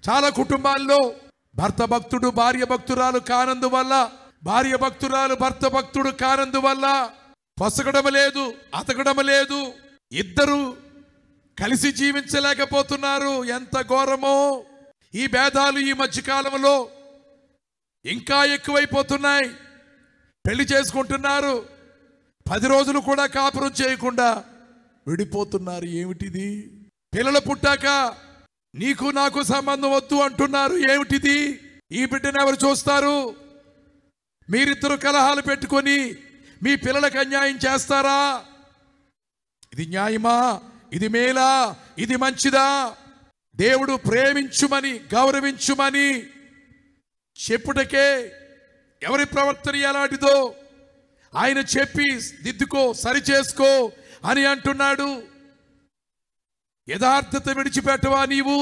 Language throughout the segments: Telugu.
చాలా కుటుంబాల్లో భర్త భక్తుడు భార్య భక్తురాలు కానందువల్ల, భార్య భక్తురాలు భర్త భక్తుడు కానందువల్ల పొసగడం లేదు, అతకడం లేదు, ఇద్దరు కలిసి జీవించలేకపోతున్నారు. ఎంత ఘోరమో! ఈ భేదాలు ఈ మధ్యకాలంలో ఇంకా ఎక్కువైపోతున్నాయి. పెళ్లి చేసుకుంటున్నారు, 10 రోజులు కూడా కాపురం చేయకుండా విడిపోతున్నారు. ఏమిటిది? పిల్లలు పుట్టాక నీకు నాకు సంబంధం వద్దు అంటున్నారు. ఏమిటిది? ఈ బిడ్డను ఎవరు చూస్తారు? మీరిద్దరు కలహాలు పెట్టుకొని మీ పిల్లలకు అన్యాయం చేస్తారా? ఇది న్యాయమా? ఇది మేలా? ఇది మంచిదా? దేవుడు ప్రేమించుమని గౌరవించుమని చెప్పుటకే ఎవరి ప్రవర్తన ఎలాంటిదో ఆయన చెప్పి దిద్దుకో, సరిచేసుకో అని అంటున్నాడు. యథార్థత విడిచిపెట్టవా నీవు?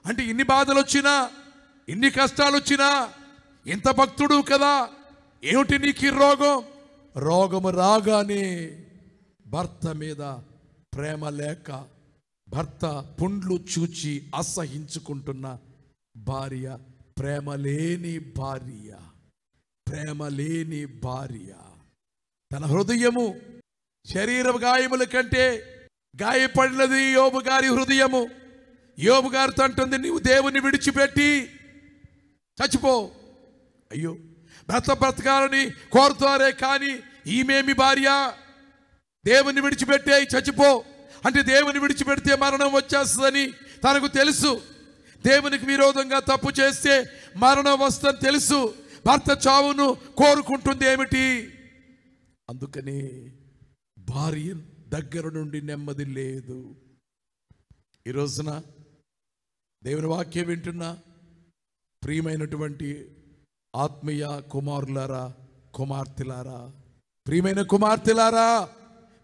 అంటే ఇన్ని బాధలు వచ్చినా, ఇన్ని కష్టాలు వచ్చినా, ఇంత భక్తుడు కదా, ఏమిటి నీకు రోగం? రోగము రాగానే భర్త మీద ప్రేమ లేక, భర్త పుండ్లు చూచి అసహించుకుంటున్న భార్య, ప్రేమ లేని భార్య, ప్రేమ లేని భార్య. తన హృదయము శరీర గాయముల కంటే గాయపడినది యోబు గారి హృదయము. యోబు గారితో అంటుంది, నీవు దేవుని విడిచిపెట్టి చచ్చిపో. అయ్యో, బ్రతకాలని కోరుతారే కానీ ఈమెమి భార్య? దేవుని విడిచిపెట్టే చచ్చిపో అంటే దేవుని విడిచిపెడితే మరణం వచ్చేస్తుందని తనకు తెలుసు. దేవునికి విరోధంగా తప్పు చేస్తే మరణం వస్తుందని తెలుసు. భర్త చావును కోరుకుంటుంది ఏమిటి? అందుకని భార్య దగ్గర నుండి నెమ్మది లేదు. ఈ రోజున దేవుని వాక్యం వింటున్నా ప్రియమైనటువంటి ఆత్మీయ కుమారులారా, కుమార్తెలారా, ప్రియమైన కుమార్తెలారా,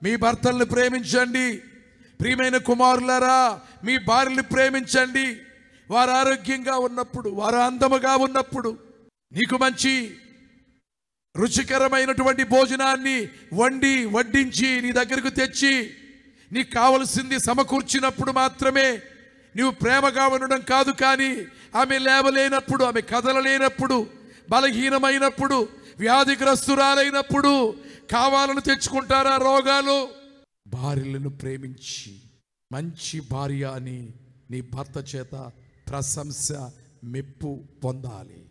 మీ భర్తల్ని ప్రేమించండి. ప్రియమైన కుమారులారా, మీ భార్యని ప్రేమించండి. వారు ఆరోగ్యంగా ఉన్నప్పుడు, వారు అందముగా ఉన్నప్పుడు, నీకు మంచి రుచికరమైనటువంటి భోజనాన్ని వడ్డించి నీ దగ్గరకు తెచ్చి నీకు కావలసింది సమకూర్చినప్పుడు మాత్రమే నీవు ప్రేమగా ఉండడం కాదు. కానీ ఆమె లేవలేనప్పుడు, ఆమె కదలలేనప్పుడు, బలహీనమైనప్పుడు, వ్యాధిగ్రస్తురాలైనప్పుడు కావాలని తెచ్చుకుంటారా రోగాలు? భార్యలను ప్రేమించి మంచి భార్య అని నీ భర్త చేత ప్రశంస, మెప్పు పొందాలి.